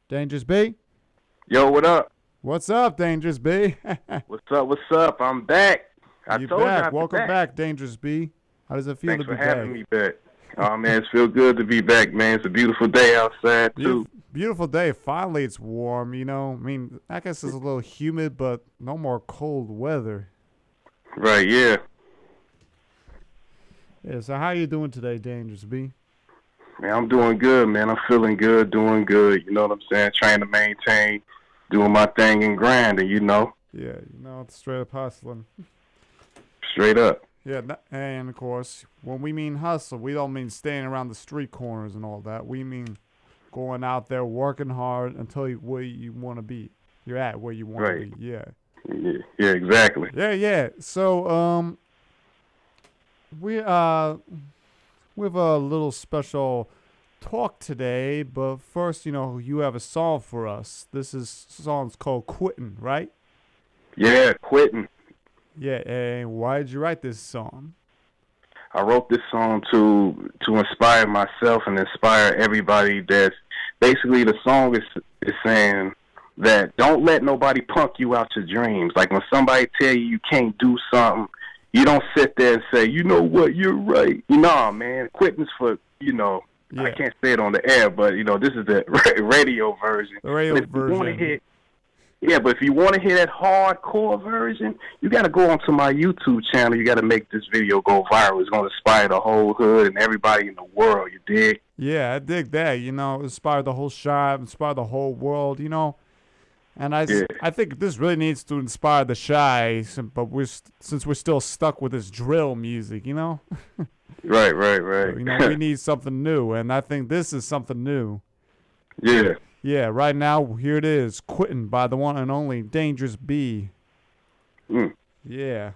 Dangerous B? Yo, what up? What's up, Dangerous B? What's up? What's up? I'm back. I You told you back. I'd be Welcome back. back, Dangerous B. How does it feel Thanks to for be back? having me back. Oh man, it feels good to be back, man. It's a beautiful day outside too. Beautiful day. Finally, it's warm, you know. I mean, I guess it's a little humid, but no more cold weather. Right, yeah. Yeah, so how you doing today, Dangerous B? Man, I'm doing good, man. I'm feeling good, doing good. You know what I'm saying? Trying to maintain, doing my thing and grinding, Yeah, it's straight up hustling. straight up. Yeah, and of course, when we mean hustle, we don't mean standing around the street corners and all that. We mean going out there, working hard until where you want to be. You're at where you want Right. to be. Yeah. Yeah, exactly. Yeah. So, we have a little special talk today, but first, you have a song for us. Song's called "Quittin'," right? Yeah, quitting. Yeah. And why did you write this song? I wrote this song to inspire myself and inspire everybody. That's basically the song is saying that don't let nobody punk you out your dreams. Like when somebody tell you can't do something, you don't sit there and say, you know what, you're right. Nah, man, quitting's for Yeah. I can't say it on the air, but this is the radio version. The radio But if you version. wanna hear, but if you want to hear that hardcore version, you got to go onto my YouTube channel. You got to make this video go viral. It's going to inspire the whole hood and everybody in the world, you dig? Yeah, I dig that. Inspire the whole shop, inspire the whole world. And I think this really needs to inspire the shy, but since we're still stuck with this drill music, Right. So, we need something new, and I think this is something new. Yeah. Yeah, right now, here it is, "Quittin'" by the one and only Dangerous B. Yeah.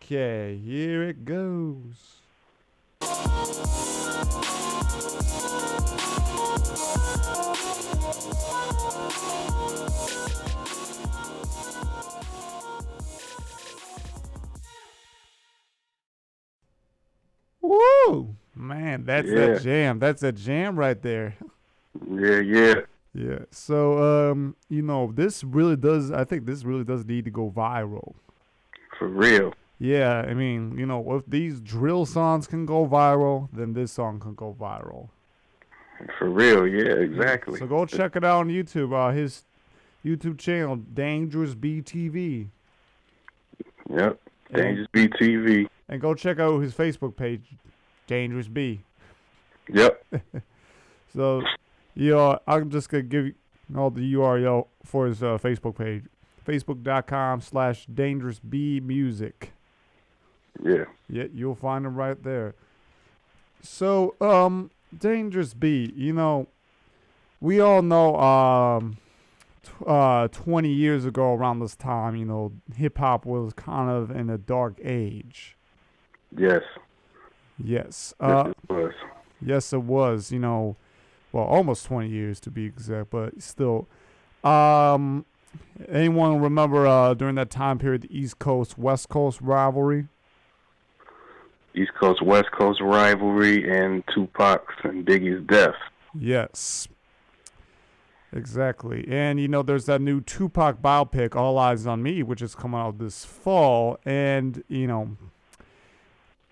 Okay, here it goes. Woo! Man, that's that jam. That's a jam right there. Yeah. Yeah. So, this really does. I think this really does need to go viral. For real. Yeah. I mean, if these drill songs can go viral, then this song can go viral. For real. Yeah, exactly. So go check it out on YouTube. His YouTube channel, Dangerous BTV. Yep. Dangerous BTV. And go check out his Facebook page, Dangerous B. Yep. So, I'm just going to give you all the URL for his Facebook page. Facebook.com/DangerousBmusic. Yeah. Yeah, you'll find him right there. So, Dangerous B, we all know 20 years ago around this time, hip-hop was kind of in a dark age. Yes. Yes. Yes, it was. Yes, it was. Almost 20 years to be exact, but still. Anyone remember during that time period the East Coast West Coast rivalry? East Coast West Coast rivalry and 2pac and Biggie's death. Yes. Exactly. And, there's that new 2pac biopic, All Eyes on Me, which is coming out this fall. And,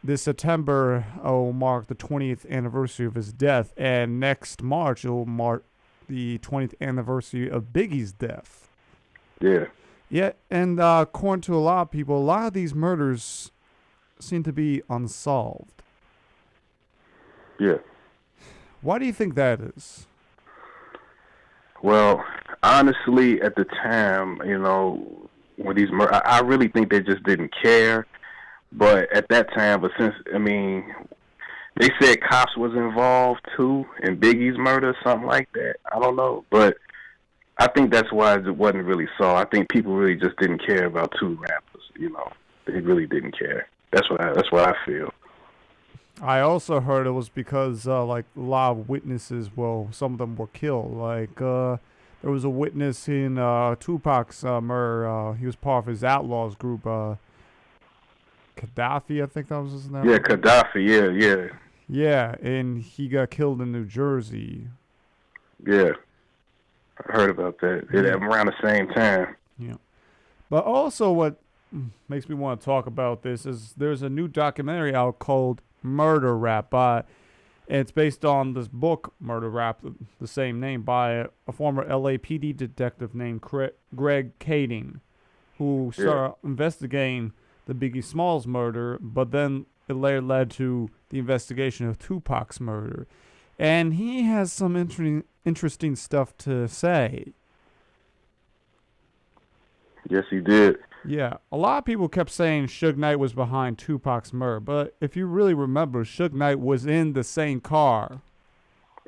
this September will mark the 20th anniversary of his death. And next March, it will mark the 20th anniversary of Biggie's death. Yeah. Yeah, and according to a lot of people, a lot of these murders seem to be unsolved. Yeah. Why do you think that is? Well, honestly, at the time, when these I really think they just didn't care. But at that time, they said cops was involved too in Biggie's murder, something like that. I don't know, but I think that's why it wasn't really solved. I think people really just didn't care about two rappers. They really didn't care. That's what I feel. I also heard it was because a lot of witnesses, some of them were killed. There was a witness in Tupac's murder. He was part of his Outlaws group. Gaddafi, I think that was his name. Yeah, Gaddafi. Yeah, and he got killed in New Jersey. Yeah. I heard about that. Yeah. Around the same time. Yeah. But also, what makes me want to talk about this is there's a new documentary out called Murder Rap and it's based on this book, Murder Rap, the same name, by a former LAPD detective named Greg Kading, who started investigating the Biggie Smalls murder, but then it later led to the investigation of Tupac's murder. And he has some interesting stuff to say. Yes, he did. Yeah, a lot of people kept saying Suge Knight was behind Tupac's murder, but if you really remember, Suge Knight was in the same car.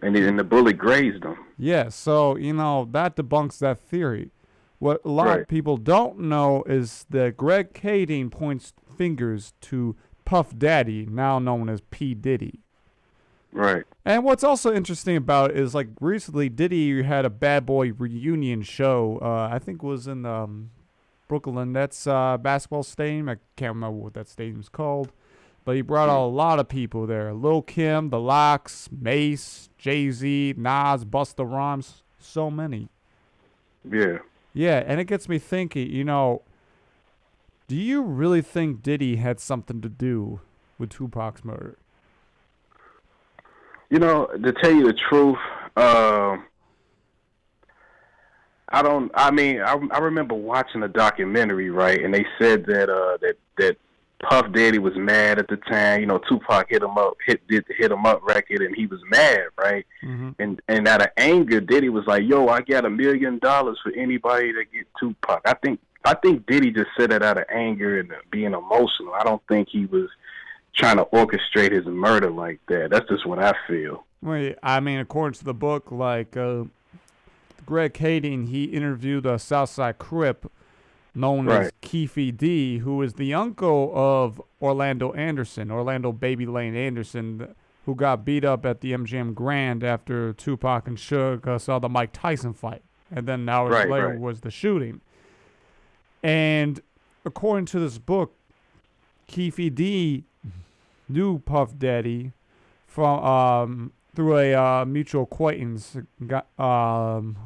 And the bullet grazed him. Yeah, so, that debunks that theory. What a lot of people don't know is that Greg Kading points fingers to Puff Daddy, now known as P. Diddy. Right. And what's also interesting about it is, like, recently Diddy had a Bad Boy reunion show, I think it was in Brooklyn Nets basketball stadium. I can't remember what that stadium's called. But he brought out a lot of people there. Lil' Kim, The Lox, Mace, Jay-Z, Nas, Busta Rhymes, so many. Yeah. Yeah, and it gets me thinking, do you really think Diddy had something to do with Tupac's murder? To tell you the truth, I remember watching a documentary, right, and they said that Puff Daddy was mad at the time. Tupac did the Hit 'Em Up record, and he was mad, right? Mm-hmm. And out of anger, Diddy was like, "Yo, I got $1 million for anybody that get Tupac." I think Diddy just said it out of anger and being emotional. I don't think he was trying to orchestrate his murder like that. That's just what I feel. Well, according to the book, like Greg Kading, he interviewed a Southside Crip known as Keefe D, who is the uncle of Orlando Baby Lane Anderson, who got beat up at the MGM Grand after Tupac and Suge saw the Mike Tyson fight. And then hours later was the shooting. And according to this book, Keefe D knew Puff Daddy from through a mutual acquaintance, some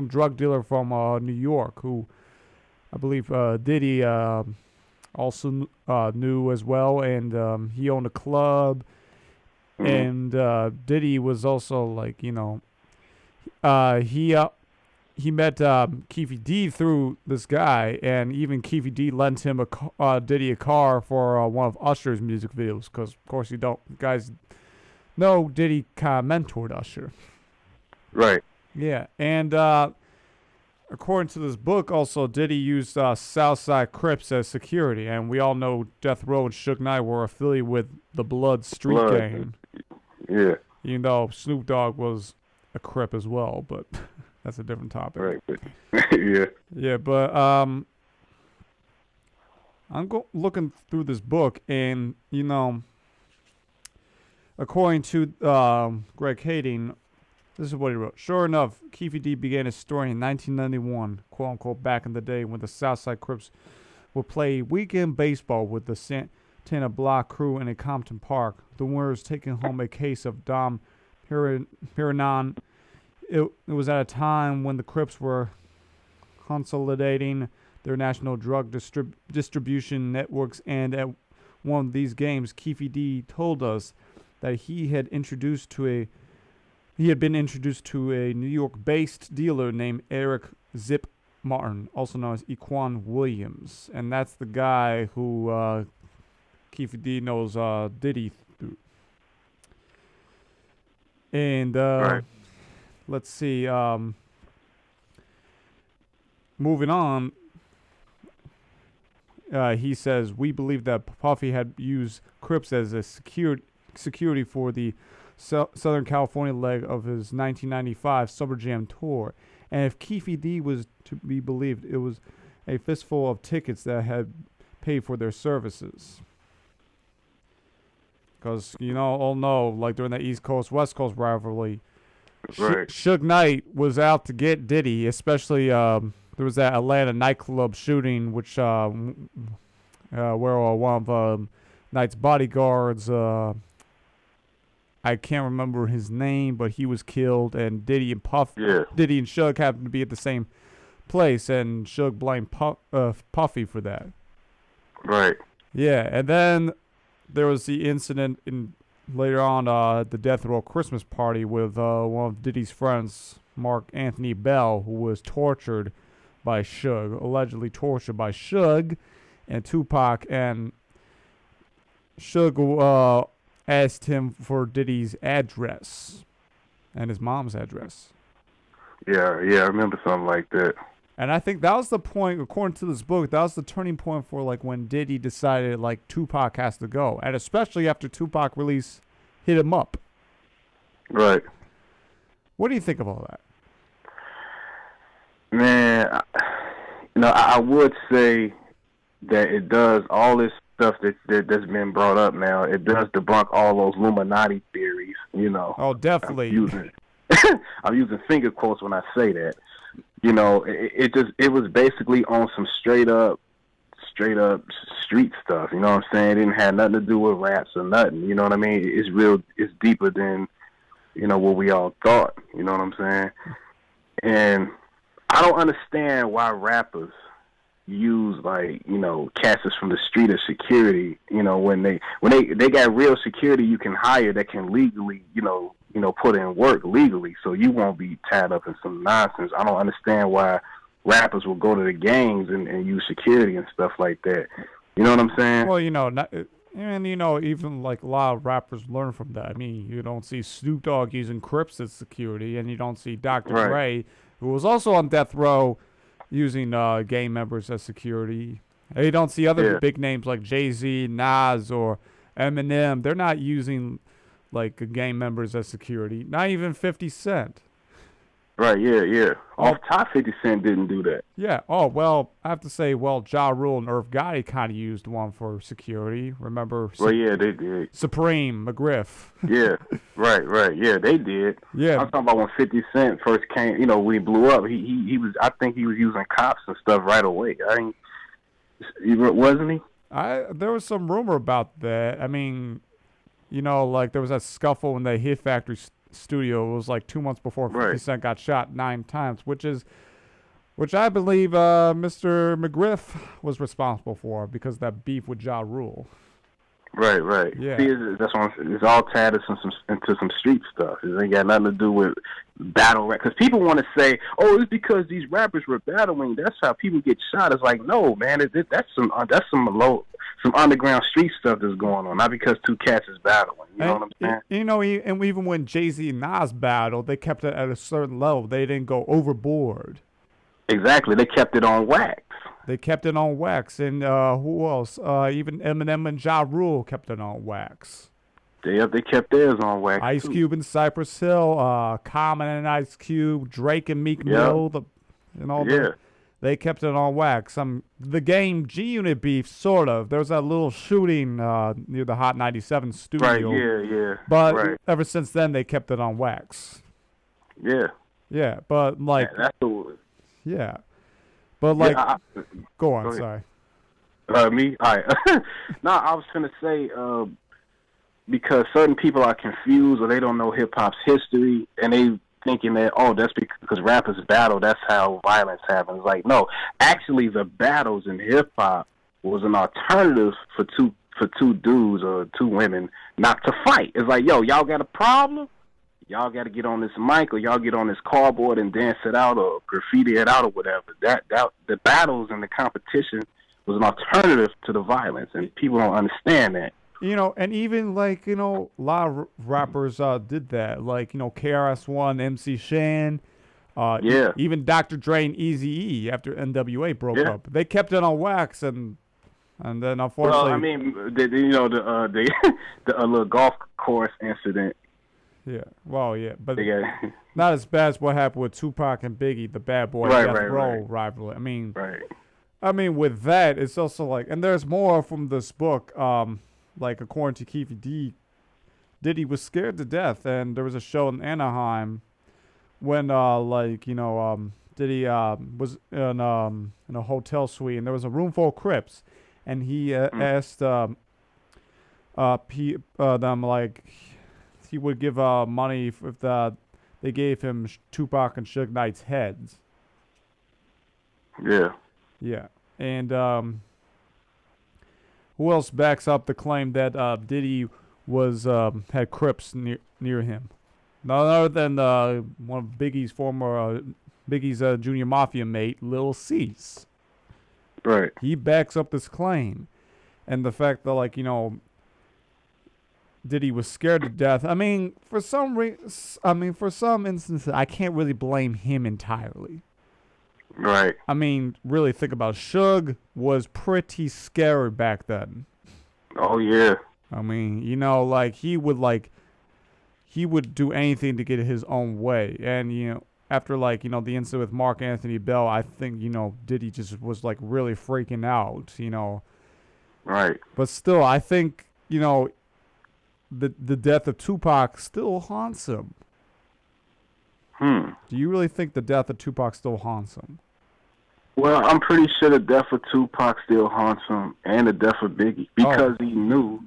drug dealer from New York, who I believe Diddy also knew as well, and he owned a club. Mm-hmm. And Diddy was also like, he met Keefe D through this guy, and even Keefe D lent him Diddy a car for one of Usher's music videos, because of course guys know Diddy kind of mentored Usher. Right. Yeah, and according to this book, also Diddy used Southside Crips as security, and we all know Death Row and Suge Knight were affiliated with the Blood Street Gang. Yeah. Even though Snoop Dogg was a Crip as well, but that's a different topic. Right. But yeah. Yeah, but I'm looking through this book, and according to Greg Kading, this is what he wrote. Sure enough, Keefe D began his story in 1991, quote unquote, back in the day when the Southside Crips would play weekend baseball with the Santana Block crew in a Compton Park. The winners taking home a case of Dom Perignon. It was at a time when the Crips were consolidating their national drug distribution networks, and at one of these games, Keefe D told us that he had been introduced to a New York-based dealer named Eric Zip Martin, also known as Equan Williams, and that's the guy who Keefe D knows Diddy through. And let's see. Moving on, he says, we believe that Puffy had used Crips as a security for the Southern California leg of his 1995 Summer Jam tour. And if Keefe D was to be believed, it was a fistful of tickets that had paid for their services. Because, all know, like during the East Coast-West Coast rivalry, Suge Knight was out to get Diddy, especially there was that Atlanta nightclub shooting, which where one of Knight's bodyguards I can't remember his name, but he was killed, and Diddy and Yeah. Diddy and Suge happened to be at the same place, and Suge blamed Puffy for that. Right. Yeah, and then there was the incident later on the Death Row Christmas party with one of Diddy's friends, Mark Anthony Bell, who was tortured by Suge, allegedly tortured by Suge and Tupac, and Suge asked him for Diddy's address and his mom's address. Yeah, I remember something like that. And I think that was the point, according to this book, that was the turning point for like when Diddy decided like Tupac has to go, and especially after Tupac release Hit 'Em Up. Right. What do you think of all that? Man, I would say that it does all this stuff that's been brought up now. It does debunk all those Illuminati theories. Oh, definitely. I'm using finger quotes when I say that. It was basically on some straight up street stuff. You know what I'm saying? It didn't have nothing to do with raps or nothing. You know what I mean? It's deeper than, what we all thought. You know what I'm saying? And I don't understand why rappers use cats from the street as security. When they got real security you can hire that can legally, put in work legally, so you won't be tied up in some nonsense. I don't understand why rappers will go to the gangs and use security and stuff like that. You know what I'm saying? Well, even like a lot of rappers learn from that. I mean, you don't see Snoop Dogg using Crips as security, and you don't see Dr. Dre, who was also on death row, using gang members as security. And you don't see other big names like Jay-Z, Nas, or Eminem. They're not using like gang members as security. Not even 50 Cent. Right, yeah. Off top, 50 Cent didn't do that. Yeah. Oh, well, I have to say, Ja Rule and Irv Gotti kind of used one for security. Remember? Well, yeah, they did. Supreme, McGriff. Yeah, right. Yeah, they did. Yeah. I'm talking about when 50 Cent first came, when he blew up, he was, I think he was using cops and stuff right away. Wasn't he? There was some rumor about that. I mean, there was that scuffle in the Hit Factory studio. It was like 2 months before 50 Cent got shot 9 times, which I believe Mr. McGriff was responsible for because of that beef with Ja Rule. Right. Yeah. See, that's what it's all tied into some street stuff. It ain't got nothing to do with battle rap. Because people want to say, "Oh, it's because these rappers were battling. That's how people get shot." It's like, no, man. That's some underground street stuff that's going on. Not because two cats is battling. You know what I'm saying? And even when Jay-Z and Nas battled, they kept it at a certain level. They didn't go overboard. Exactly. They kept it on wax. They kept it on wax. And who else? Even Eminem and Ja Rule kept it on wax. They kept theirs on wax. Ice too. Cube and Cypress Hill, Common and Ice Cube, Drake and Meek Mill, they kept it on wax. The Game G-Unit beef, sort of. There was that little shooting near the Hot 97 studio. Right, yeah. But ever since then, they kept it on wax. Yeah. Yeah, but like... Yeah, that's the... Yeah. But like... go on, sorry. Me? All right. No, I was going to say... because certain people are confused or they don't know hip-hop's history, and they thinking that, that's because rappers battle, that's how violence happens. Like, no, actually the battles in hip-hop was an alternative for two dudes or two women not to fight. It's like, y'all got a problem? Y'all got to get on this mic or y'all get on this cardboard and dance it out or graffiti it out or whatever. The battles and the competition was an alternative to the violence, and people don't understand that. And even like, a lot of rappers did that. Like, KRS-One, MC Shan, even Dr. Dre and Eazy-E after NWA broke up. They kept it on wax, and then unfortunately... Well, I mean, the little golf course incident. Yeah, well, yeah, but not as bad as what happened with Tupac and Biggie, the Bad Boy Death Row rivalry. I mean, with that, it's also like, and there's more from this book. Like, according to Keefe D, Diddy was scared to death, and there was a show in Anaheim when, Diddy was in a hotel suite, and there was a room full of Crips, and he asked them, like, he would give money if they gave him Tupac and Suge Knight's heads. Yeah. Yeah, and who else backs up the claim that Diddy was had Crips near him? None other than one of Biggie's former junior mafia mate, Lil Cease. Right. He backs up this claim, and the fact that Diddy was scared to death. I mean, for some instances, I can't really blame him entirely. Right. I mean, really think about it. Suge was pretty scary back then. Oh yeah. I mean, he would do anything to get his own way. And, after the incident with Mark Anthony Bell, I think, Diddy just was really freaking out, Right. But still, I think, the death of Tupac still haunts him. Do you really think the death of Tupac still haunts him? Well, I'm pretty sure the death of Tupac still haunts him, and the death of Biggie, because he knew.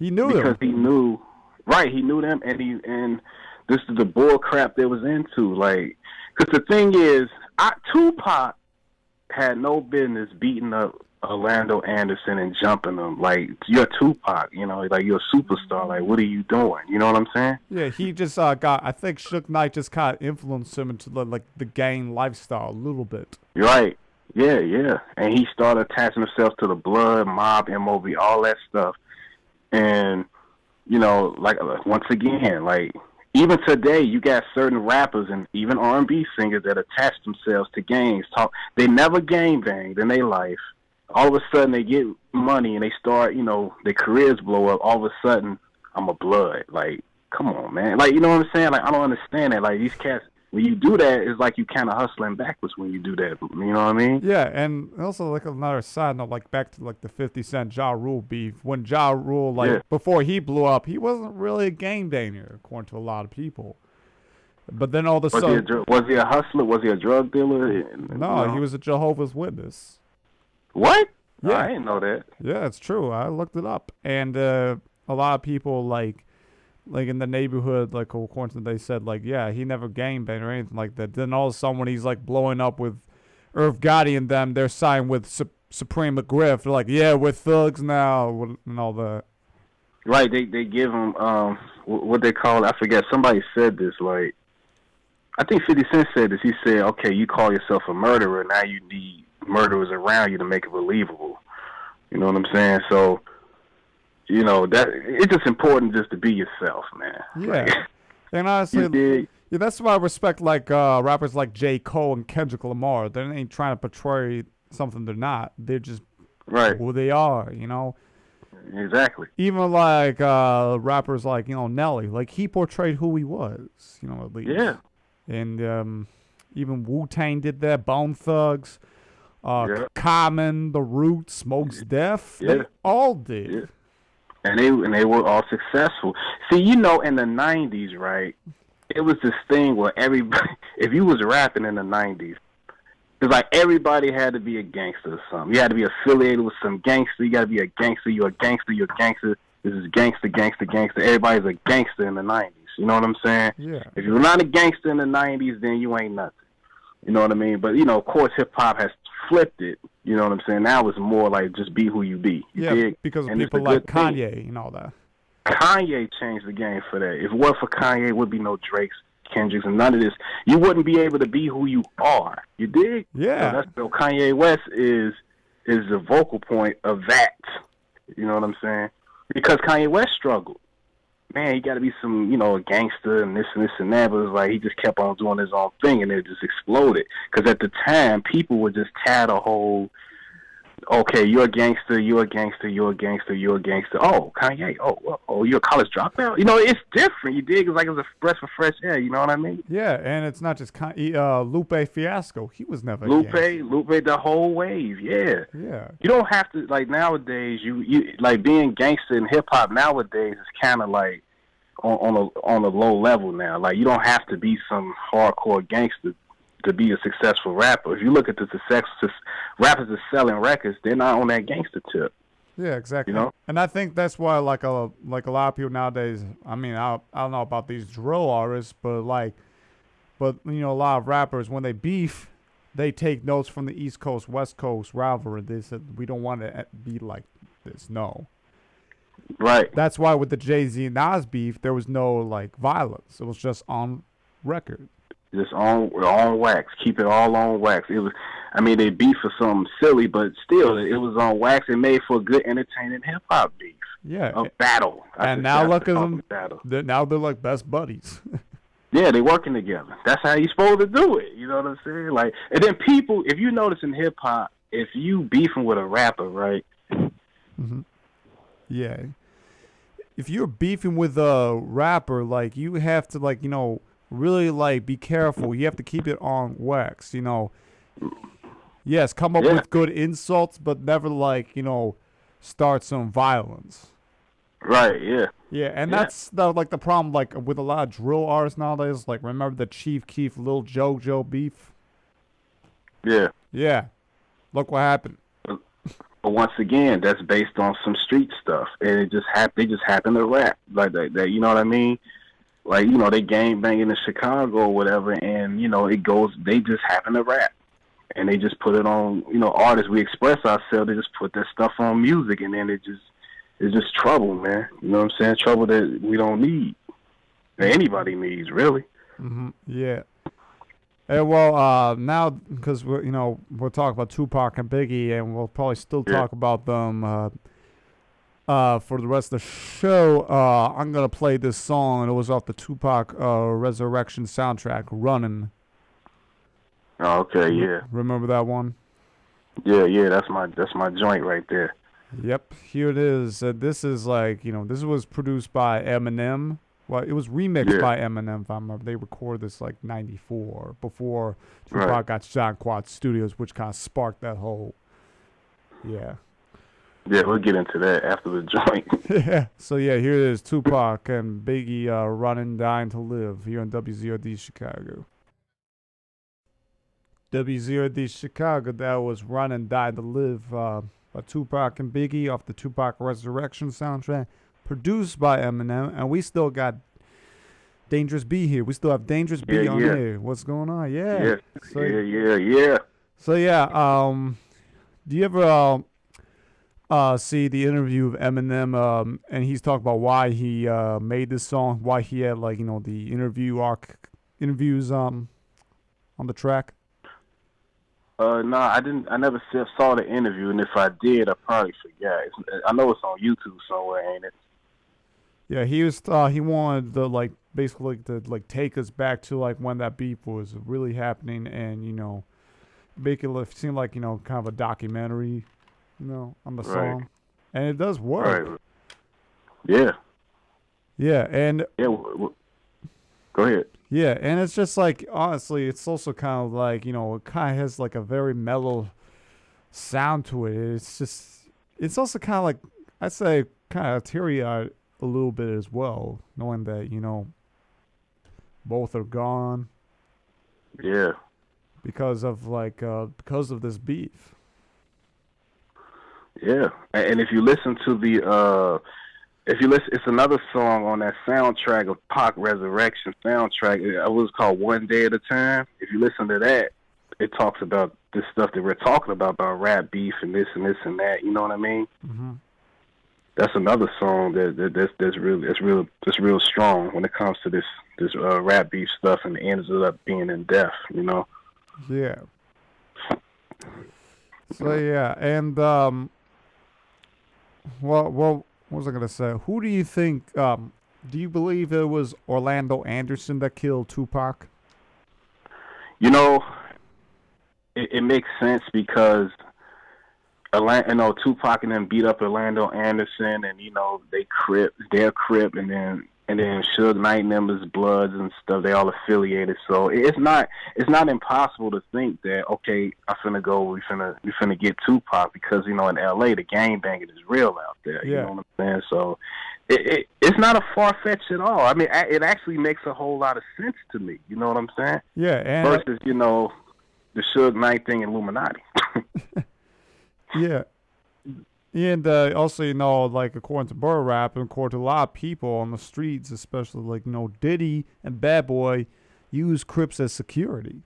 He knew because them. he knew. Right, he knew them, and this is the bull crap they was into. Because the thing is, Tupac had no business beating up Orlando Anderson and jumping him. You're Tupac, you're a superstar. What are you doing? You know what I'm saying? Yeah, he just I think Suge Knight just kind of influenced him into the gang lifestyle a little bit. Right. Yeah. And he started attaching himself to the blood, mob, MOB, all that stuff. And, once again, even today, you got certain rappers and even R&B singers that attach themselves to gangs. They never gang banged in their life. All of a sudden, they get money and they start, their careers blow up. All of a sudden, I'm a blood. Come on, man. You know what I'm saying? I don't understand that. These cats, when you do that, it's like you kind of hustling backwards when you do that. You know what I mean? Yeah, and also another side note, back to the 50 Cent Ja Rule beef. When Ja Rule, before he blew up, he wasn't really a gang banger, according to a lot of people. But then all of a sudden, was he a hustler? Was he a drug dealer? No, he was a Jehovah's Witness. What? Yeah, I didn't know that. Yeah, it's true. I looked it up, and a lot of people in the neighborhood, according to they said, yeah, he never gang banged or anything like that. Then all of a sudden, when he's blowing up with Irv Gotti and them, they're signed with Supreme McGriff. They're yeah, we're thugs now, and all that. Right? They give him what they call. I forget. Somebody said this. I think 50 Cent said this. He said, "Okay, you call yourself a murderer. Now you need murderers around you to make it believable." You know what I'm saying? So. That it's just important just to be yourself, man. Yeah. And honestly, that's why I respect rappers like J. Cole and Kendrick Lamar. They ain't trying to portray something they're not. They're just who they are, Exactly. Even rappers like, Nelly, he portrayed who he was, at least. Yeah. And even Wu-Tang did that, Bone Thugs, Common, The Roots, Mos Def. Yeah. They all did. Yeah. And they were all successful. See, in the 90s, right, it was this thing where everybody, if you was rapping in the 90s, it's everybody had to be a gangster or something. You had to be affiliated with some gangster. You got to be a gangster. You're a gangster. You're a gangster. This is gangster. Everybody's a gangster in the 90s. You know what I'm saying? Yeah. If you're not a gangster in the 90s, then you ain't nothing. You know what I mean? But, of course, hip-hop has flipped it. You know what I'm saying? Now it's more just be who you be. Because of people like Kanye and all that. Kanye changed the game for that. If it weren't for Kanye, it would be no Drakes, Kendricks, and none of this. You wouldn't be able to be who you are. You dig? Yeah. So Kanye West is the vocal point of that. You know what I'm saying? Because Kanye West struggled. Man, he got to be some, a gangster and this and that. But it's he just kept on doing his own thing, and it just exploded. Because at the time, people were just tired of whole, okay, you're a gangster, you're a gangster, you're a gangster, you're a gangster. Oh, Kanye, oh, you're a college dropout? It's different, you dig? It's it's a breath of fresh air, you know what I mean? Yeah, and it's not just Lupe Fiasco. He was never a gangster. Lupe, the whole wave, yeah. Yeah. You don't have to, nowadays, you being gangster in hip-hop nowadays is kind of on a low level now. You don't have to be some hardcore gangster to be a successful rapper. If you look at the success rappers that selling records, they're not on that gangster tip. Yeah, You exactly. know? And I think that's why like a lot of people nowadays. I mean, I don't know about these drill artists, but a lot of rappers when they beef, they take notes from the East Coast West Coast rivalry. They said we don't want to be like this. No, Right. that's why with the Jay-Z and Nas beef, there was no like violence. It was just on record. Just on wax. Keep it all on wax. It was, I mean, they beef for something silly, but still, it was on wax. It made for a good, entertaining hip hop beef. Yeah. A battle. And now look at them. Now they're like best buddies. Yeah, they working together. That's how you supposed to do it. You know what I'm saying? Like, and then people, if you notice in hip hop, if you beefing with a rapper, right? Mm-hmm. Yeah. If you're beefing with a rapper, like you have to really like be careful. You have to keep it on wax. Yes, come up with good insults, but never start some violence. Right. Yeah. Yeah, and that's the problem with a lot of drill artists nowadays. Like remember the Chief Keef Lil JoJo beef? Yeah. Yeah. Look what happened. But once again, that's based on some street stuff, and it just they just happen to rap like that. You know what I mean? Like they gang banging in Chicago or whatever, and it goes. They just happen to rap, and they just put it on. Artists, we express ourselves. They just put that stuff on music, and then it's just trouble, man. You know what I'm saying? Trouble that we don't need, that anybody needs, really. Mm-hmm. Yeah. And well, now because we're talking about 2pac and Biggie, and we'll probably still talk about them for the rest of the show. I'm gonna play this song, and it was off the 2pac Resurrection soundtrack, "Running." Oh, okay, yeah. Remember that one? Yeah. That's my joint right there. Yep, here it is. This is this was produced by Eminem. Well, it was remixed by Eminem, if I remember. They recorded this '94 before 2pac got shot in Quad Studios, which kind of sparked that whole. Yeah. Yeah, we'll get into that after the joint. Yeah. So yeah, here it is: 2pac and Biggie, "Running, Dying to Live" here on WZRD Chicago. WZRD Chicago. That was "Running, Dying to Live" by 2pac and Biggie off the 2pac Resurrection soundtrack. Produced by Eminem, and we still got Dangerous B here. We still have Dangerous B on here. What's going on? Yeah. Yeah. So do you ever see the interview of Eminem? And he's talking about why he made this song, why he had the interviews on the track. No, I didn't. I never saw the interview, and if I did, I probably forgot. I know it's on YouTube somewhere, ain't it? Yeah, he wanted to basically to take us back to when that beef was really happening, and make it seem like kind of a documentary, on the song, and it does work. Right. Yeah. Yeah, and go ahead. Yeah, and it's just honestly, it's also kind of it kind of has a very mellow sound to it. It's also kind of I'd say kind of teary-eyed a little bit as well, knowing that both are gone. Yeah. Because of this beef. Yeah, and if you listen to it's another song on that soundtrack of Pac Resurrection soundtrack. It was called "One Day at a Time." If you listen to that, it talks about this stuff that we're talking about rap beef and this and that. You know what I mean? Mm-hmm. That's another song that's real strong when it comes to this rap beef stuff, and it ends up being in death. Yeah. So yeah, and what was I gonna say? Who do you think? Do you believe it was Orlando Anderson that killed 2pac? It makes sense because 2pac and them beat up Orlando Anderson, and they're Crip, and then Suge Knight and them is Bloods and stuff. They all affiliated, so it's not impossible to think that we finna get 2pac because in LA the gang banging is real out there. Yeah. You know what I'm saying? So it's not a far fetched at all. I mean, it actually makes a whole lot of sense to me. You know what I'm saying? Yeah. And versus the Suge Knight thing, Illuminati. Yeah. And also, like according to Burr Rap and according to a lot of people on the streets, especially like Diddy and Bad Boy, use Crips as security.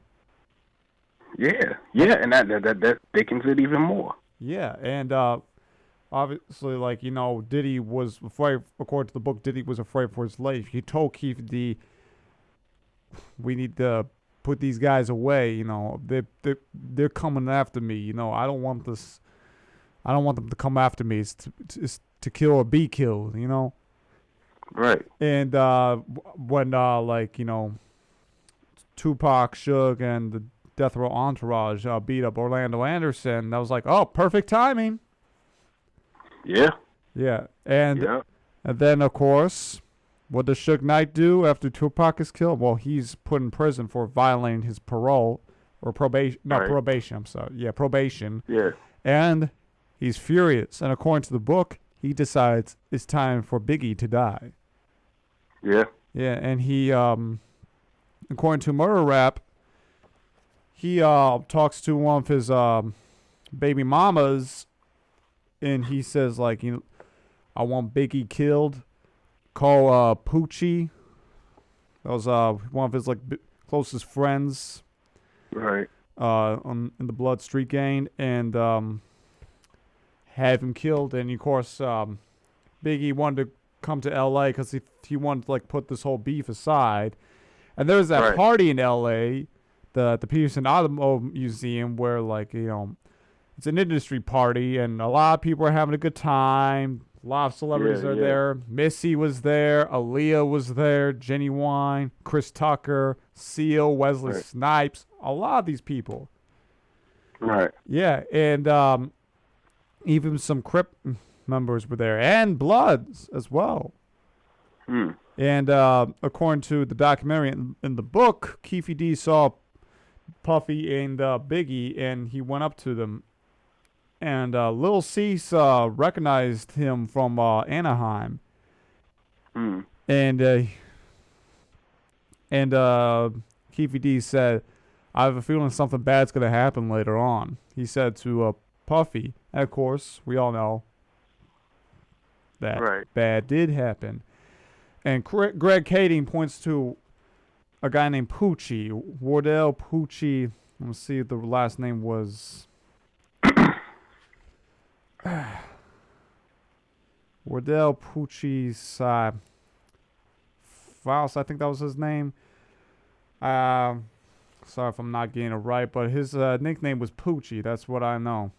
Yeah, yeah, and that thickens it even more. Yeah, and obviously, like Diddy was afraid. According to the book, Diddy was afraid for his life. He told Keith D, "We need to put these guys away. They're coming after me. I don't want this. I don't want them to come after me. It's to kill or be killed. Right. And when Tupac, Suge, and the Death Row Entourage beat up Orlando Anderson, that was like, oh, perfect timing. Yeah. Yeah, and Yeah. and then of course, what does Suge Knight do after Tupac is killed? Well, he's put in prison for violating his parole or probation. No, Right. probation. I'm sorry. Yeah, probation. Yeah. And he's furious. And according to the book, he decides it's time for Biggie to die. Yeah. Yeah, and he, according to Murder Rap, he talks to one of his baby mamas, and he says like, I want Biggie killed. Call Poochie. That was one of his like closest friends. Right. In the Blood Street Gang, and have him killed. And of course, Biggie wanted to come to L.A. because he wanted to like put this whole beef aside. And there was that Right. party in L.A. the Peterson Automobile Museum where like it's an industry party and a lot of people are having a good time. A lot of celebrities are there. Missy was there. Aaliyah was there. Jenny Wine, Chris Tucker, Seal, Wesley Snipes. A lot of these people. Right. Yeah, and even some Crip members were there, and Bloods as well. Hmm. And according to the documentary in the book, Keefy D saw Puffy and Biggie, and he went up to them. And Lil Cease recognized him from Anaheim. Hmm. And Keefy D said, I have a feeling something bad's going to happen later on. He said to Puffy. And of course, we all know that bad did happen. And Greg Kading points to a guy named Poochie. Wardell Poochie. Let's see if the last name was... Wardell Poochie Faust, I think that was his name. Sorry if I'm not getting it right, but his nickname was Poochie. That's what I know.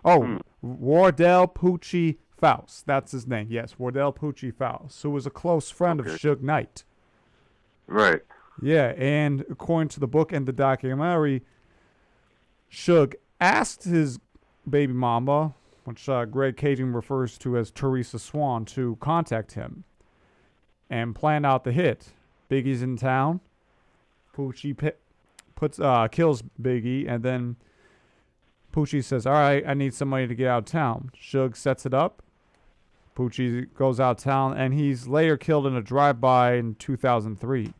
Oh, Wardell Poochie Faust. That's his name. Yes, Wardell Poochie Faust, who was a close friend of Suge Knight. Right. Yeah, and according to the book and the documentary, Suge asked his baby mama, which Greg Kading refers to as Teresa Swan, to contact him and plan out the hit. Biggie's in town. Poochie kills Biggie, and then Poochie says, all right, I need somebody to get out of town. Suge sets it up. Poochie goes out of town, and he's later killed in a drive-by in 2003.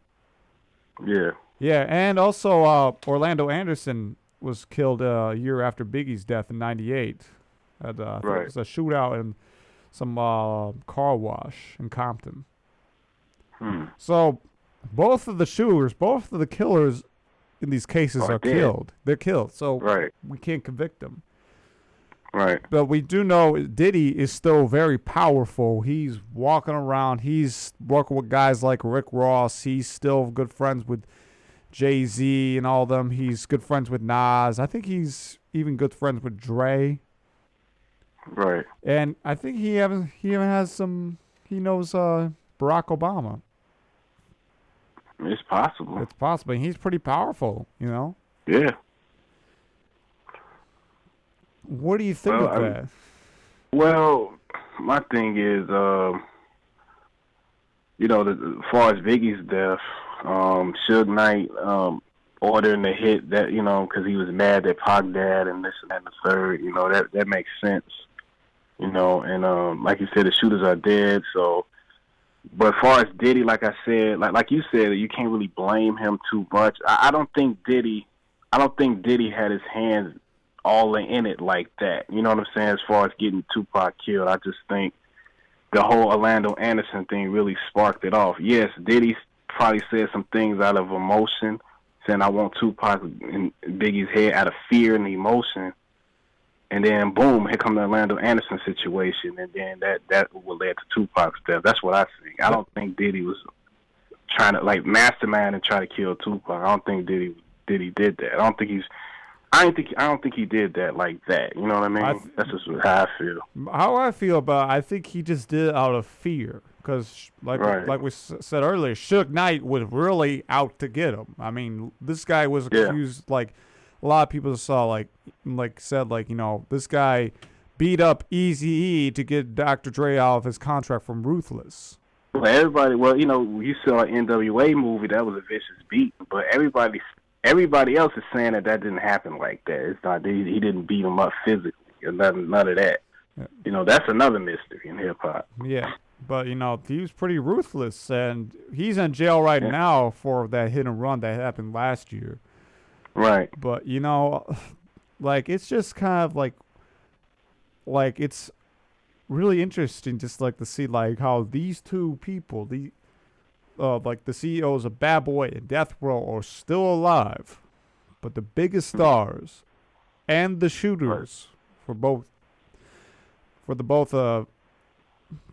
Yeah. Yeah, and also Orlando Anderson was killed a year after Biggie's death in 98. It was a shootout in some car wash in Compton. So both of the shooters, both of the killers in these cases are killed. They're killed. So we can't convict them. Right. But we do know Diddy is still very powerful. He's walking around. He's working with guys like Rick Ross. He's still good friends with Jay-Z and all them. He's good friends with Nas. I think he's even good friends with Dre. Right. And I think he even has some. He knows Barack Obama. It's possible. It's possible. He's pretty powerful, Yeah. What do you think of that? Well, my thing is, as far as Biggie's death, Suge Knight ordering the hit that, because he was mad that Pac died and this and that and the third, that makes sense. And like you said, the shooters are dead. So, but as far as Diddy, like I said, like you said, you can't really blame him too much. I don't think Diddy had his hands all in it like that. You know what I'm saying? As far as getting Tupac killed, I just think the whole Orlando Anderson thing really sparked it off. Yes, Diddy probably said some things out of emotion, saying I want Tupac in Biggie's head out of fear and emotion. And then boom, here come the Orlando Anderson situation, and then that would lead to Tupac's death. That's what I think. I don't think Diddy was trying to like mastermind and try to kill Tupac. I don't think Diddy did that. I don't think he did that like that. You know what I mean? That's just how I feel. How I feel about it, I think he just did it out of fear. Because, like we said earlier, Suge Knight was really out to get him. I mean, this guy was accused, like, a lot of people saw, said, you know, this guy beat up Eazy-E to get Dr. Dre out of his contract from Ruthless. Well, you know, you saw an NWA movie, that was a vicious beat, but everybody else is saying that didn't happen like that. It's not, he didn't beat him up physically, or none of that. Yeah. You know, that's another mystery in hip-hop. Yeah. But, you know, he was pretty ruthless, and he's in jail right now for that hit and run that happened last year. Right. But, you know, like, it's just kind of like it's really interesting just, like, to see, like, how these two people, like, the CEOs of Bad Boy and Death Row are still alive. But the biggest stars and the shooters for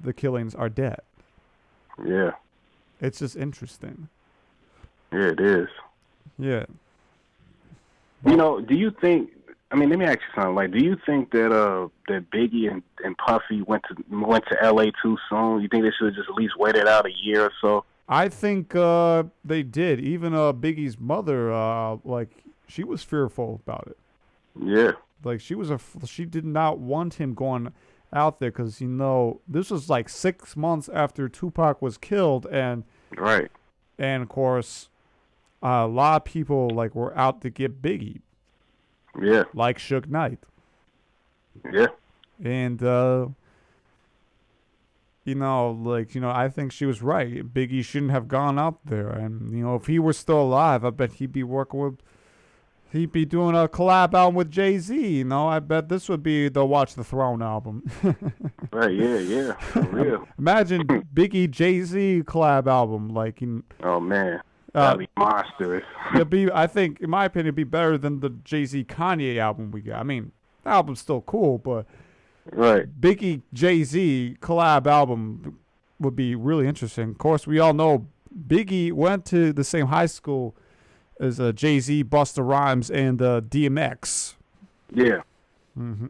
the killings are dead. Yeah. It's just interesting. Yeah, it is. Yeah. You know, do you think, I mean, let me ask you something. Like, do you think that that Biggie and Puffy went to LA too soon? You think they should have just at least waited out a year or so? I think they did. Even Biggie's mother, she was fearful about it. Yeah. Like, she did not want him going out there because, you know, this was like 6 months after Tupac was killed, and of course a lot of people like were out to get Biggie, like Suge Knight, and you know, I think she was right. Biggie shouldn't have gone out there, and you know, if he were still alive, I bet he'd be doing a collab album with Jay-Z, you know. I bet this would be the Watch the Throne album. Right, yeah, for real. Imagine Biggie Jay-Z collab album, oh man, that'd be monstrous. I think, in my opinion, it'd be better than the Jay-Z Kanye album we got. I mean, the album's still cool, but Biggie Jay-Z collab album would be really interesting. Of course, we all know Biggie went to the same high school as Jay-Z, Busta Rhymes, and DMX. Yeah. Mm-hmm.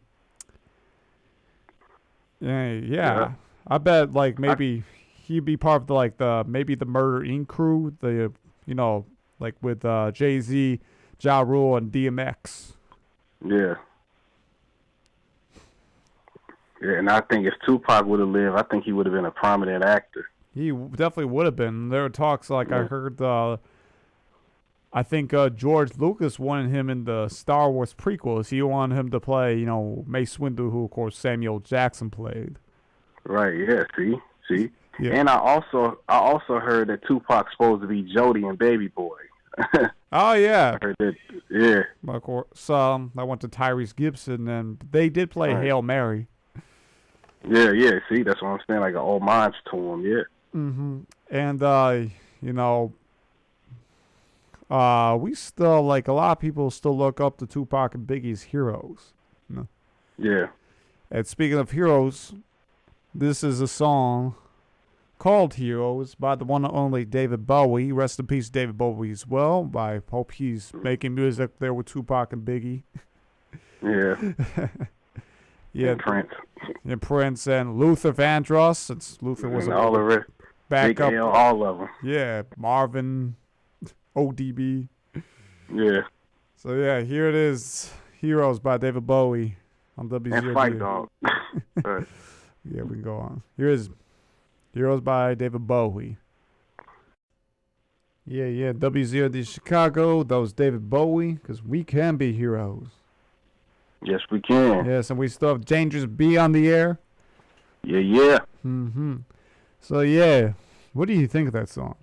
Yeah. I bet maybe he'd be part of maybe the Murder Inc. crew. You know, like with Jay-Z, Ja Rule, and DMX. Yeah. Yeah, and I think if Tupac would have lived, I think he would have been a prominent actor. He definitely would have been. There were talks I heard. I think George Lucas wanted him in the Star Wars prequels. He wanted him to play, you know, Mace Windu, who, of course, Samuel Jackson played. Right, yeah, see? Yeah. And I also heard that Tupac's supposed to be Jody and Baby Boy. Oh, yeah. I heard that, yeah. Of course, I went to Tyrese Gibson, and they did play Hail Mary. Yeah, see, that's what I'm saying, like an homage to him, yeah. Mm-hmm. And, you know, we still, a lot of people still look up to Tupac and Biggie's heroes. You know? Yeah. And speaking of heroes, this is a song called Heroes by the one and only David Bowie. Rest in peace, David Bowie as well. I hope he's making music there with Tupac and Biggie. Yeah. Yeah. And Prince and Luther Vandross, since Luther was all the rest. Backup. All of them. Yeah. Marvin, ODB. Yeah. So yeah, here it is, Heroes by David Bowie on WZRD. And Fight Dog. Right. Yeah, we can go on. Here is Heroes by David Bowie. Yeah, WZRD Chicago. That was David Bowie, because we can be heroes. Yes, we can. Yes, and we still have Dangerous B on the air. Yeah. Mm-hmm. So yeah, what do you think of that song?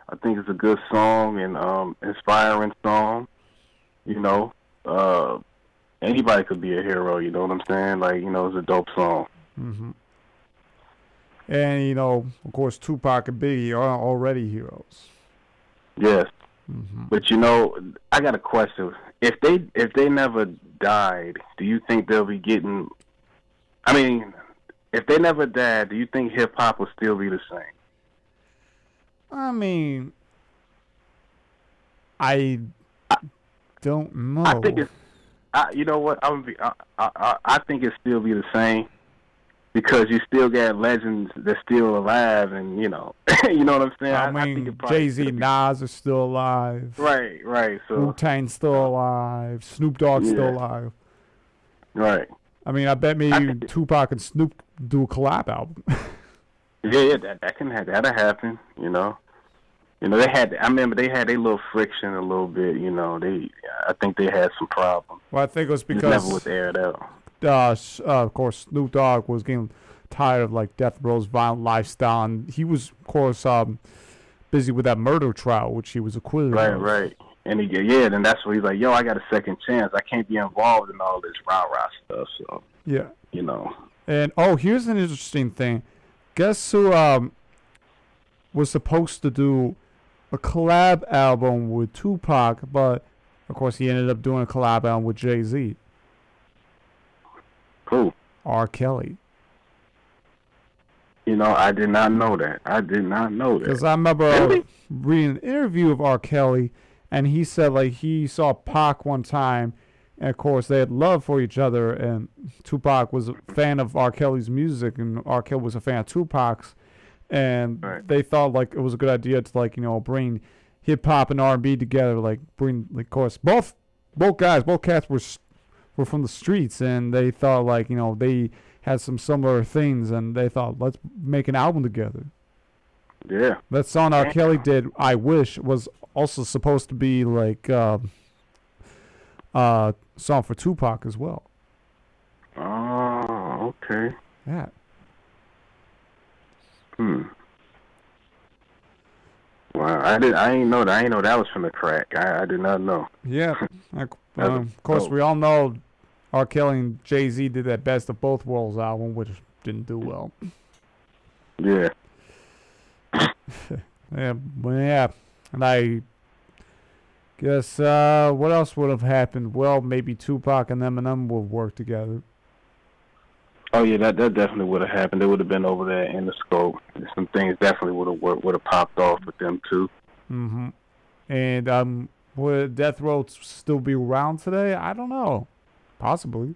I think it's a good song and inspiring song. You know, anybody could be a hero. You know what I'm saying? Like, it's a dope song. Hmm. And of course, 2pac and Biggie are already heroes. Yes, Hmm. but I got a question. If they never died, do you think they'll be getting? I mean, if they never died, do you think hip hop will still be the same? I mean, I don't I know. think it's. You know what? I think it still be the same because you still got legends that's still alive, and you know what I'm saying. I I think mean, it probably Jay-Z, still be Nas are still alive. right. So Wu-Tang's still alive. Snoop Dogg's still yeah, alive. right. I mean, I bet I maybe think 2pac and Snoop do a collab album. yeah, that'll happen. They had. I remember they had a little friction a little bit. I think they had some problems. Well, I think it was It never because, was aired out. of course, Snoop Dogg was getting tired of like Death Row's violent lifestyle, and he was, of course, busy with that murder trial, which he was acquitted of. Right. And then that's where he's like, yo, I got a second chance. I can't be involved in all this rah-rah stuff. So, Yeah. you know. And here's an interesting thing. Guess who was supposed to do a collab album with 2pac, but of course he ended up doing a collab album with Jay-Z. Cool. R. Kelly. I did not know that. Because I remember Really? reading an interview of R. Kelly, and he said like he saw Pac one time, and of course they had love for each other, and 2pac was a fan of R. Kelly's music, and R. Kelly was a fan of 2pac's, and Right. they thought like it was a good idea to bring hip hop and R&B together, like bring, like, of course both cats were from the streets, and they thought like they had some similar things, and they thought let's make an album together. Yeah. That song R. Kelly did, "I Wish," was also supposed to be like song for 2pac as well. Oh, okay. Yeah. Wow, I didn't know that. I didn't know that was from the crack. I did not know. Yeah. Of course, dope. we all know R. Kelly and Jay-Z did that Best of Both Worlds album, which didn't do well. Yeah. Yeah. And I guess what else would have happened? Well, maybe 2pac and Eminem would work together. Oh yeah, that definitely would have happened. They would have been over there in the scope. Some things definitely would have popped off with them too. Mm-hmm. And would Death Row still be around today? I don't know. Possibly.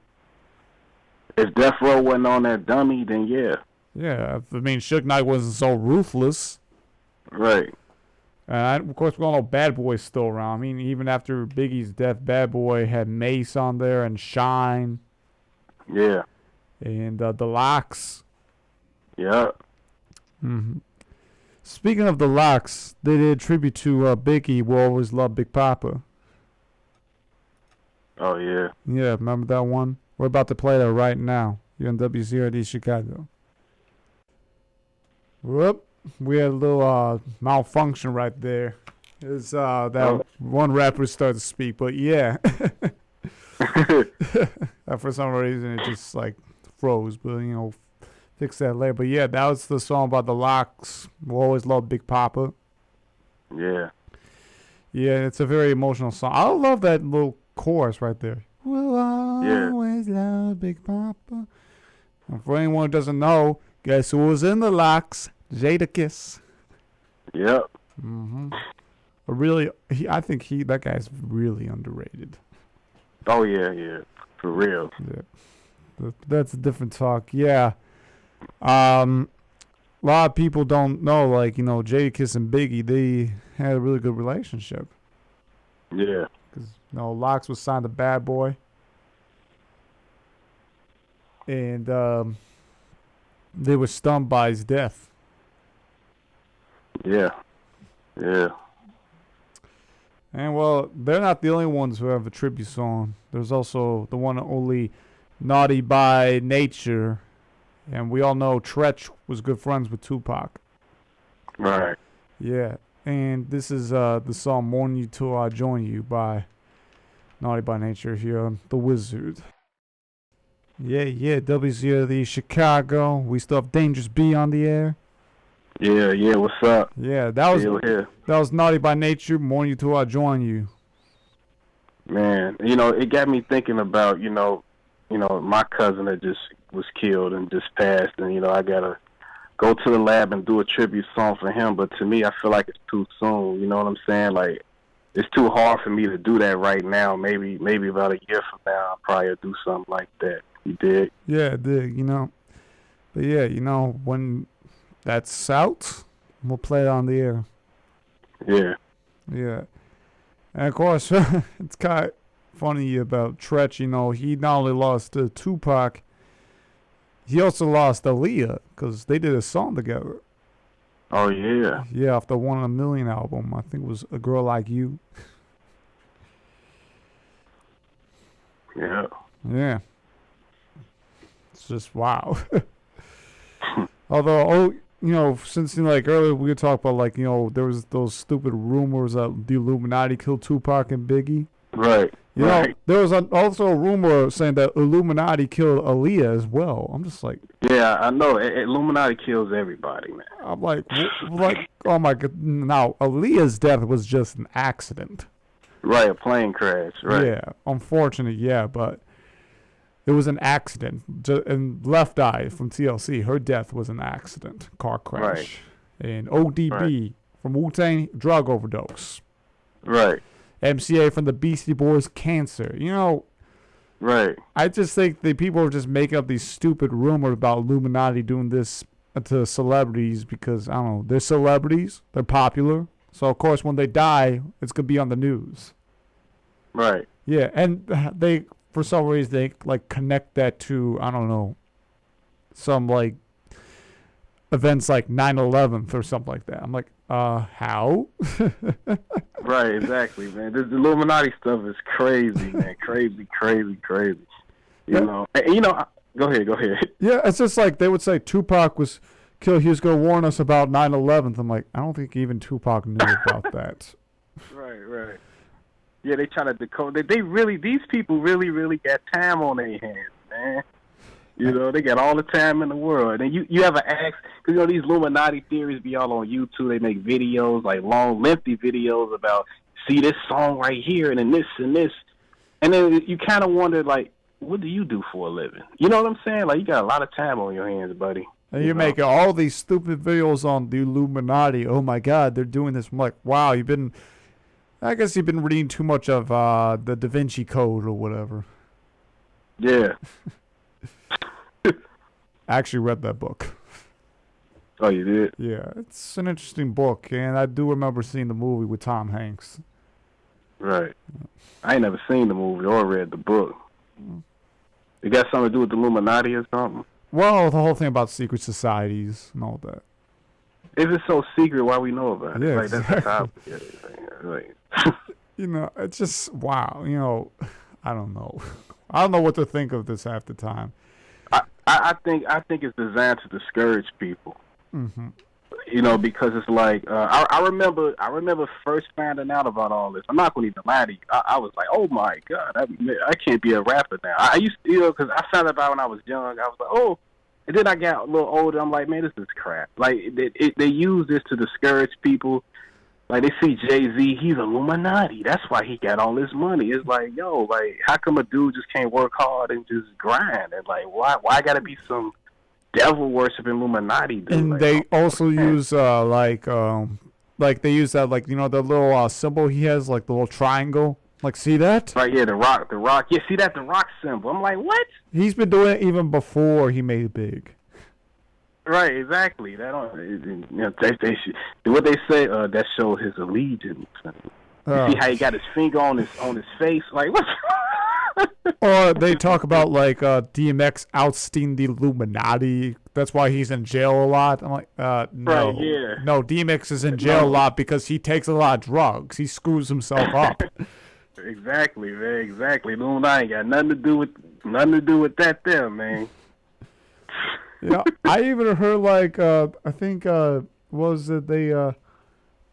If Death Row wasn't on that dummy, then yeah. Yeah. I mean, Suge Knight wasn't so ruthless. Right. Of course, we all know Bad Boy's still around. I mean, even after Biggie's death, Bad Boy had Mace on there and Shine Yeah. and the Locks. Yeah. Mm-hmm. Speaking of the Locks, they did a tribute to Biggie. We'll always love Big Papa. Oh yeah. Yeah, remember that one? We're about to play that right now. You're in WZRD Chicago. Whoop. We had a little malfunction right there. It's that one rapper started to speak, but yeah. For some reason it just like froze, but fix that later. But yeah, that was the song about the Locks. We'll always love Big Papa. Yeah. Yeah, it's a very emotional song. I love that little chorus right there. We'll always love Big Papa. And for anyone who doesn't know, guess who was in the Locks? Jadakiss. Yep. Mm-hmm. I think that guy's really underrated. Oh yeah. For real. Yeah. But that's a different talk. Yeah. A lot of people don't know, like, Jadakiss and Biggie, they had a really good relationship. Yeah. Because, Locks was signed to Bad Boy. And they were stunned by his death. Yeah. And, well, they're not the only ones who have a tribute song. There's also the one and only Naughty by Nature. And we all know Tretch was good friends with 2pac. Right. Yeah. And this is the song Mourn You Till I Join You by Naughty by Nature here, the Wizard. Yeah, WZRD Chicago. We still have Dangerous B on the air. Yeah, what's up? Yeah, that Still here. was Naughty by Nature. More you till I join you. Man, it got me thinking about, my cousin that just was killed and just passed, and, I got to go to the lab and do a tribute song for him, but to me, I feel like it's too soon, you know what I'm saying? Like, it's too hard for me to do that right now. Maybe about a year from now, I'll probably do something like that. You dig? Yeah, I dig, But yeah, when that's out, we'll play it on the air. Yeah. Yeah. And of course, it's kind of funny about Tretch, he not only lost 2pac, he also lost Aaliyah, because they did a song together. Oh, yeah. Yeah, off the 1 in a Million album. I think it was A Girl Like You. Yeah. Yeah. It's just wow. Although, since earlier we were talking about there was those stupid rumors that the Illuminati killed 2pac and Biggie. Right. You know, there was also a rumor saying that Illuminati killed Aaliyah as well. I'm just like, yeah, I know. Illuminati kills everybody, man. I'm like, oh my god! Now Aaliyah's death was just an accident. Right, a plane crash. Right. Yeah, unfortunate. Yeah, but it was an accident. And Left Eye from TLC, her death was an accident, car crash. Right. And ODB from Wu-Tang, drug overdose. Right. MCA from the Beastie Boys, cancer. Right. I just think the people are just making up these stupid rumors about Illuminati doing this to celebrities because, I don't know, they're celebrities, they're popular. So, of course, when they die, it's going to be on the news. Right. Yeah, and they, for some reason, they, connect that to, I don't know, some, events like 9/11 or something like that. I'm like, how? Right, exactly, man. This Illuminati stuff is crazy, man. Crazy. You know, go ahead. Yeah, it's just like they would say Tupac was killed. He was going to warn us about 9/11. I'm like, I don't think even Tupac knew about that. Right. Yeah, they try to decode. These people really got time on their hands, man. They got all the time in the world. And you ever ask, because, these Illuminati theories be all on YouTube. They make videos, long, lengthy videos about, see this song right here, and then this and this. And then you kind of wonder, what do you do for a living? You know what I'm saying? You got a lot of time on your hands, buddy. And you're making all these stupid videos on the Illuminati. Oh, my God, they're doing this. I'm like, wow, I guess you've been reading too much of the Da Vinci Code or whatever. Yeah. I actually read that book. Oh, you did? Yeah, it's an interesting book, and I do remember seeing the movie with Tom Hanks. Right. I ain't never seen the movie or read the book. It got something to do with the Illuminati or something? Well, the whole thing about secret societies and all that. If it's so secret, why we know about it? Yeah, exactly. That's how. It's just, wow. I don't know. I don't know what to think of this half the time. I think it's designed to discourage people. Mm-hmm. Because it's I remember first finding out about all this. I'm not going to even lie to you. I was like, oh my God, I can't be a rapper now. I used to, because I found out about when I was young. I was like, oh, and then I got a little older. I'm like, man, this is crap. They use this to discourage people. They see Jay-Z, he's Illuminati. That's why he got all this money. It's how come a dude just can't work hard and just grind? And why got to be some devil worshiping Illuminati dude? And they also use they use that the little symbol he has, the little triangle. See that? Right, yeah, the rock. Yeah, see that, the rock symbol. I'm like, what? He's been doing it even before he made it big. Right, exactly. They should, what they say. That shows his allegiance. You see how he got his finger on his face? What? Or they talk about DMX ousting the Illuminati. That's why he's in jail a lot. I'm like, no, right, yeah. No, DMX is in jail a lot because he takes a lot of drugs. He screws himself up. Exactly, man. Exactly. Illuminati ain't got nothing to do with that there, man. Yeah, I even heard I think was it they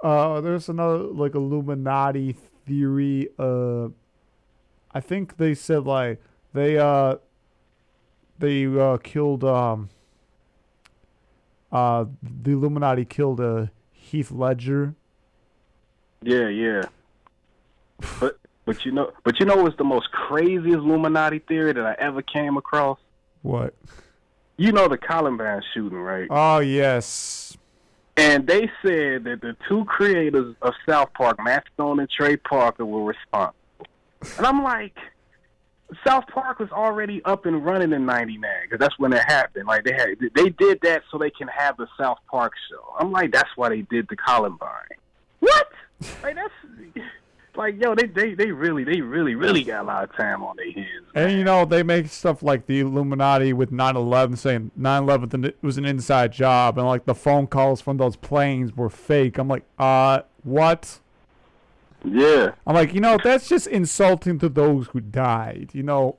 there's another Illuminati theory I think they said like they killed the Illuminati killed Heath Ledger. Yeah, yeah. But you know what's the most craziest Illuminati theory that I ever came across? What? You know the Columbine shooting, right? Oh yes. And they said that the two creators of South Park, Matt Stone and Trey Parker, were responsible. And I'm like, South Park was already up and running in '99 because that's when it happened. Like they did that so they can have the South Park show. I'm like, that's why they did the Columbine. What? Like that's like, yo, they really got a lot of time on their hands. And you know they make stuff like the Illuminati with 9/11, saying 9/11 was an inside job, and like the phone calls from those planes were fake. I'm like, what? Yeah. I'm like, that's just insulting to those who died. Yeah,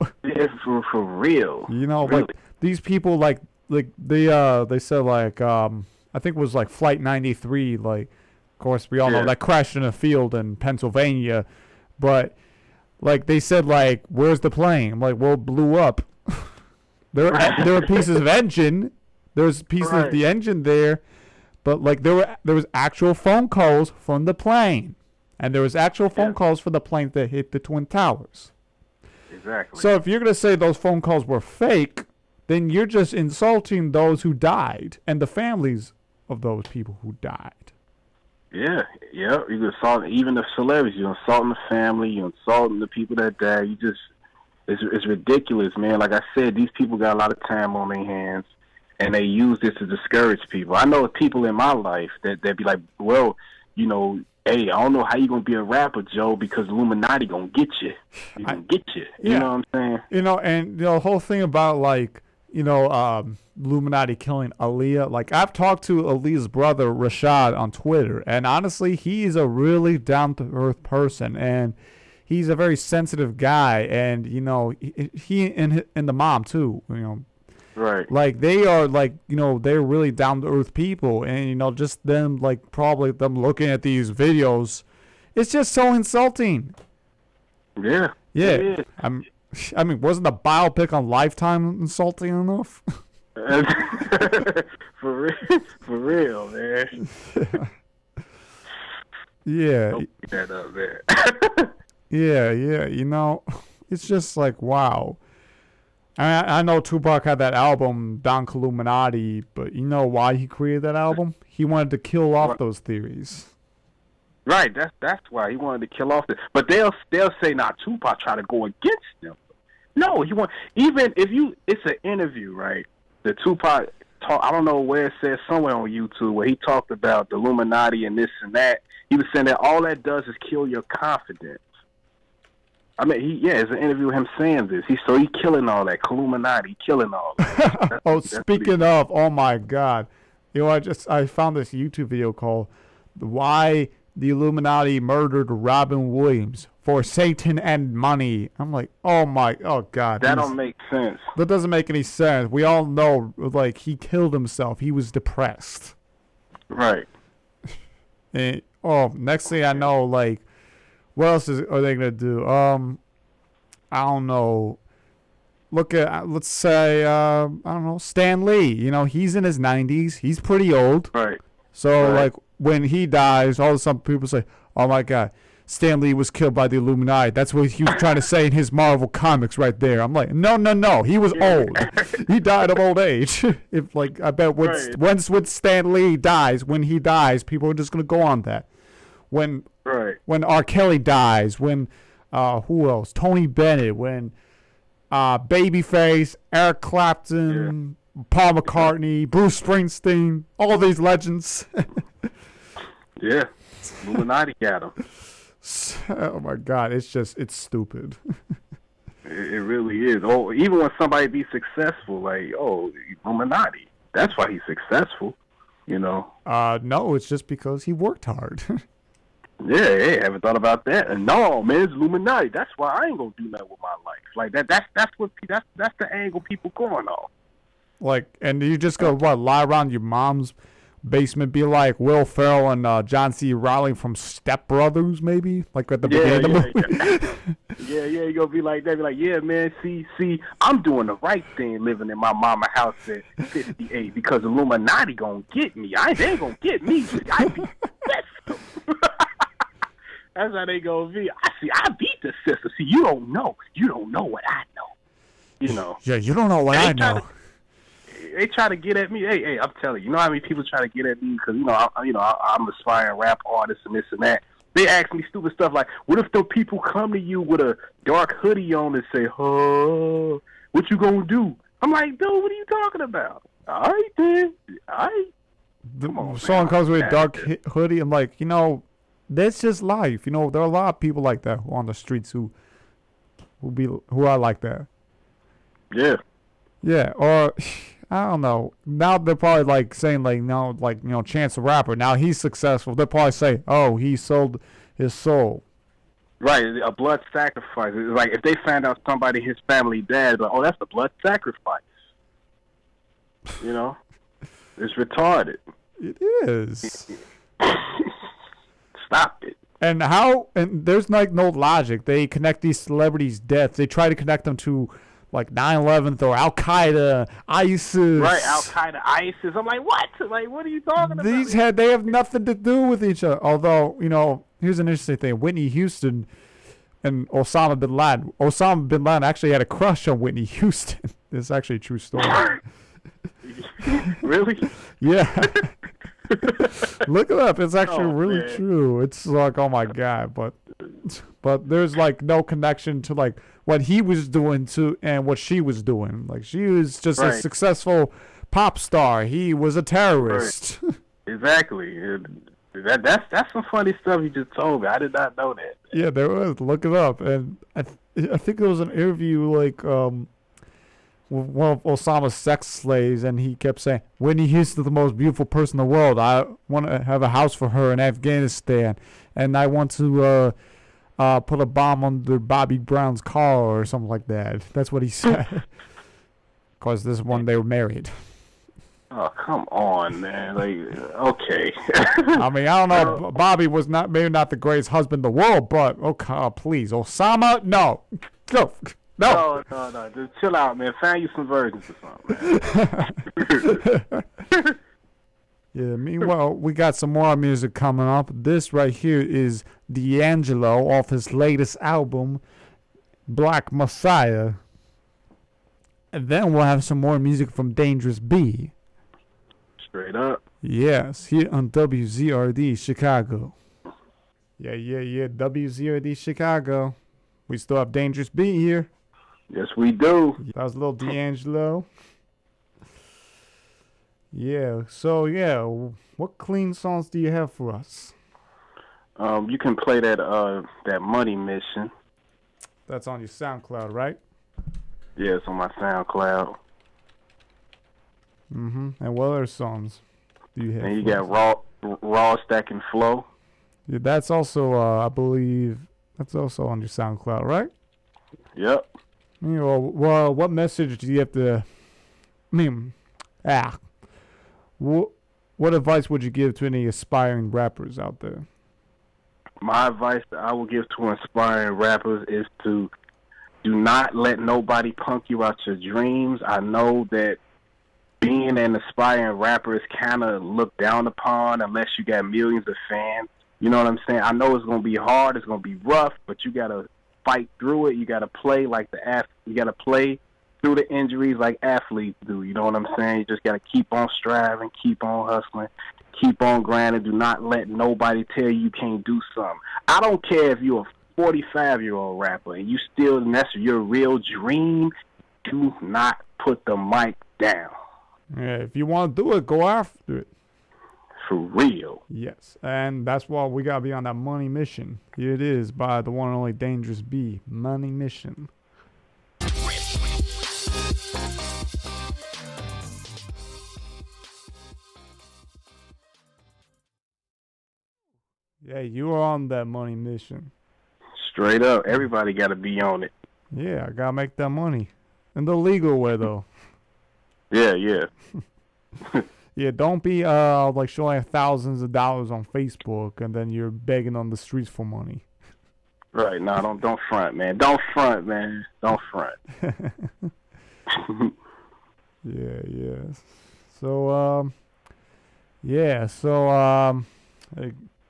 for real. Really. Like these people, like they said like I think it was like Flight 93, like. Of course, we all know that crashed in a field in Pennsylvania, but like they said, like, where's the plane? I'm like, well, it blew up. there were pieces of engine. There's pieces of the engine there, but like there was actual phone calls from the plane, and there was actual phone calls for the plane that hit the Twin Towers. Exactly. So if you're gonna say those phone calls were fake, then you're just insulting those who died and the families of those people who died. Yeah. You insult even the celebrities. You're insulting the family. You're insulting the people that died. It's ridiculous, man. Like I said, these people got a lot of time on their hands, and they use this to discourage people. I know people in my life that be like, well, hey, I don't know how you gonna be a rapper, Joe, because Illuminati gonna get you. You gonna get you. You know what I'm saying? And the whole thing about like, Illuminati killing Aaliyah. Like, I've talked to Aaliyah's brother, Rashad, on Twitter, and honestly, he's a really down-to-earth person, and he's a very sensitive guy, and, he and the mom, too, Right. Like, they are, like, they're really down-to-earth people, and, just them, like, probably them looking at these videos, it's just so insulting. Yeah. Yeah. I mean, wasn't the biopic on Lifetime insulting enough? For real, man. Yeah. Don't get that up there. Yeah. It's just like, wow. I know Tupac had that album, Don Illuminati, but you know why he created that album? He wanted to kill off those theories. Right, that's why he wanted to kill off but they'll say, nah, Tupac tried to go against them. No, even if it's an interview, right? The Tupac talk, I don't know where it says, somewhere on YouTube, where he talked about the Illuminati and this and that. He was saying that all that does is kill your confidence. I mean, it's an interview with him saying this. He killing all that, Illuminati, killing all that. Speaking of, oh my God. I found this YouTube video called Why the Illuminati Murdered Robin Williams for Satan and Money. I'm like, oh God. That don't make sense. That doesn't make any sense. We all know, like, he killed himself. He was depressed. Right. And, next thing I know, like, what else are they going to do? I don't know. Look at, let's say, I don't know, Stan Lee. He's in his 90s. He's pretty old. Right. So, like, when he dies, all of a sudden people say, oh, my God, Stan Lee was killed by the Illuminati. That's what he was trying to say in his Marvel comics right there. I'm like, no. He was old. He died of old age. I bet once Stan Lee dies, when he dies, people are just going to go on that. When R. Kelly dies, when, who else? Tony Bennett, when Babyface, Eric Clapton, Paul McCartney, Bruce Springsteen, all these legends. Yeah, Illuminati got him. Oh my God, it's stupid. It really is. Oh, even when somebody be successful, like, Illuminati. That's why he's successful, No, it's just because he worked hard. Yeah, haven't thought about that. And no, man, it's Illuminati. That's why I ain't gonna do nothing with my life. Like that's the angle people going on. Like, and you just go lie around your mom's basement be like Will Ferrell and John C. Reilly from Step Brothers, maybe, like at the beginning of the movie. Yeah, you gonna be like that. Be like, yeah, man. See, I'm doing the right thing, living in my mama house at 58 because Illuminati gonna get me. They ain't gonna get me. I beat the system. That's how they gonna be. I beat the system. See, you don't know what I know. You know. Yeah, you don't know what I know. They try to get at me. Hey, I'm telling you. You know how many people try to get at me because I'm an aspiring rap artist and this and that. They ask me stupid stuff like, "What if the people come to you with a dark hoodie on and say, oh, what you gonna do?" I'm like, dude, what are you talking about? All right, then. All right. The song comes with a dark hoodie. I'm like, that's just life. There are a lot of people like that on the streets who are like that. Yeah. Yeah, or I don't know. Now they're probably like saying Chance the Rapper. Now he's successful. They'll probably say, "Oh, he sold his soul." Right, a blood sacrifice. It's like if they found out somebody his family dead, like, oh, that's a blood sacrifice. It's retarded. It is. Stop it. And there's no logic. They connect these celebrities' deaths. They try to connect them to like 9/11 or Al Qaeda, ISIS. Right, Al Qaeda, ISIS. I'm like, what? Like, what are you talking about? They have nothing to do with each other. Although, here's an interesting thing: Whitney Houston and Osama bin Laden. Osama bin Laden actually had a crush on Whitney Houston. This is actually a true story. Really? Yeah. Look it up. It's actually really true. It's like, oh my god, but there's like no connection to like what he was doing and what she was doing. Like she was just a successful pop star. He was a terrorist. Right. Exactly. That's some funny stuff you just told me. I did not know that. Yeah, there was. Look it up. And I think there was an interview like with one of Osama's sex slaves, and he kept saying, "Whitney Houston's the most beautiful person in the world. I want to have a house for her in Afghanistan, and I want to put a bomb under Bobby Brown's car," or something like that. That's what he said. Because this one, they were married. Oh, come on, man. Like, okay. I mean, I don't know. Bobby was maybe not the greatest husband in the world, but, please. Osama, no. No. No. Just chill out, man. Find you some virgins or something, man. Yeah, meanwhile, we got some more music coming up. This right here is D'Angelo off his latest album, Black Messiah. And then we'll have some more music from Dangerous B. Straight up. Yes, here on WZRD Chicago. Yeah, WZRD Chicago. We still have Dangerous B here. Yes, we do. That was a little D'Angelo. Yeah, so what clean songs do you have for us? You can play that Money Mission. That's on your SoundCloud, right? Yeah, it's on my SoundCloud. Mm-hmm. And what other songs do you have? And you got Raw Stack and Flow. Yeah, that's also, I believe, that's also on your SoundCloud, right? Yep. Well, what message do you have to? What advice would you give to any aspiring rappers out there? My advice that I will give to aspiring rappers is to do not let nobody punk you out your dreams. I know that being an aspiring rapper is kind of looked down upon unless you got millions of fans. You know what I'm saying? I know it's going to be hard. It's going to be rough, but you got to fight through it. You got to play like you got to play through the injuries like athletes do. You know what I'm saying? You just got to keep on striving, keep on hustling, keep on grinding. Do not let nobody tell you can't do something. I don't care if you're a 45-year-old rapper and that's your real dream. Do not put the mic down. Yeah, if you want to do it, go after it. For real. Yes, and that's why we got to be on that money mission. Here it is by the one and only Dangerous B, Money Mission. Yeah, you are on that money mission. Straight up. Everybody got to be on it. Yeah, I got to make that money. In the legal way, though. Yeah. Yeah, don't be like showing thousands of dollars on Facebook and then you're begging on the streets for money. Right. No, don't front, man. Don't front, man. Don't front. Yeah. So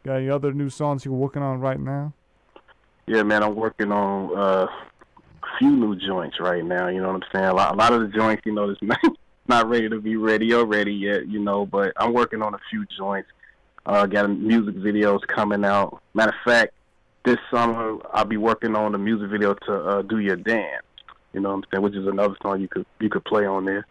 got any other new songs you're working on right now? Yeah, man. I'm working on a few new joints right now. You know what I'm saying? A lot of the joints, you know, it's not ready to be radio ready yet. You know, but I'm working on a few joints. Got music videos coming out. Matter of fact, this summer I'll be working on the music video to "Do Your Dance." You know what I'm saying? Which is another song you could play on there.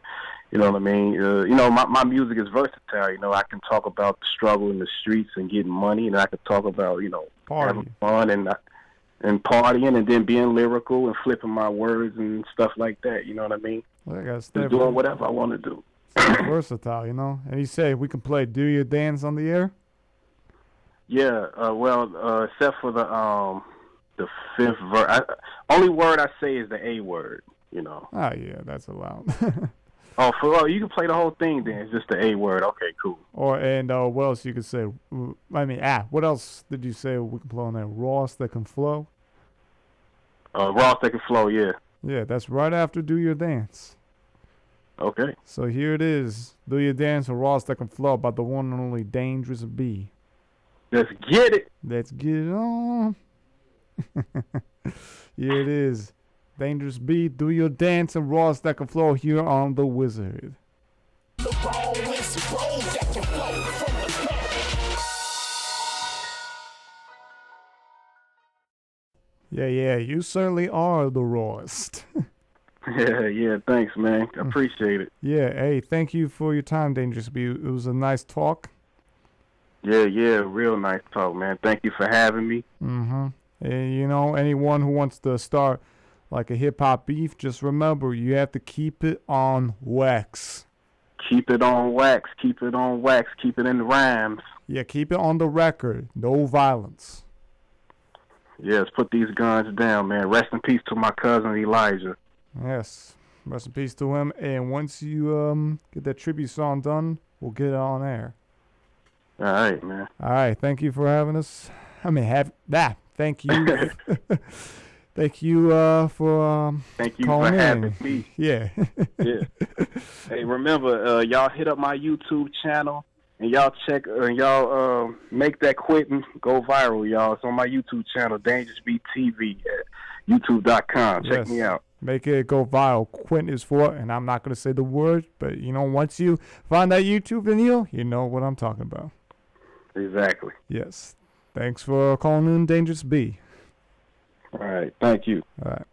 You know what I mean? You know, my music is versatile. You know, I can talk about the struggle in the streets and getting money, and I can talk about, you know, having fun and partying, and then being lyrical and flipping my words and stuff like that. You know what I mean? Well, just doing whatever I want to do. Versatile, you know. And you say we can play "Do Your Dance" on the air? Yeah. Except for the fifth verse. Only word I say is the A word. You know. Oh yeah, that's allowed. You can play the whole thing then. It's just the A word. Okay, cool. What else you could say? What else did you say we can play on there? Ross that can flow? Ross that can flow, yeah. Yeah, that's right after "Do Your Dance." Okay. So here it is. "Do Your Dance" with Ross that can flow by the one and only Dangerous B. Let's get it. Let's get it on. Here it is. Dangerous B, "Do Your Dance" and Ross that can flow here on The Wizard. Yeah, you certainly are the rawest. Yeah, thanks, man. I appreciate it. Yeah, hey, thank you for your time, Dangerous B. It was a nice talk. Yeah, real nice talk, man. Thank you for having me. Mm-hmm. And, you know, anyone who wants to start like a hip-hop beef, just remember, you have to keep it on wax. Keep it on wax. Keep it on wax. Keep it in the rhymes. Yeah, keep it on the record. No violence. Yes, put these guns down, man. Rest in peace to my cousin Elijah. Yes, rest in peace to him. And once you get that tribute song done, we'll get it on air. All right, man. All right, thank you for having us. Thank you. Thank you for Thank you calling for in. having me. Yeah. Yeah. Hey, remember, y'all hit up my YouTube channel and y'all check y'all make that quitting go viral, y'all. It's on my YouTube channel, Dangerous Beat TV at YouTube.com. Check me out. Make it go viral. Quint is for, and I'm not gonna say the word, but you know, once you find that YouTube video, you know what I'm talking about. Exactly. Yes. Thanks for calling in, Dangerous B. All right. Thank you. All right.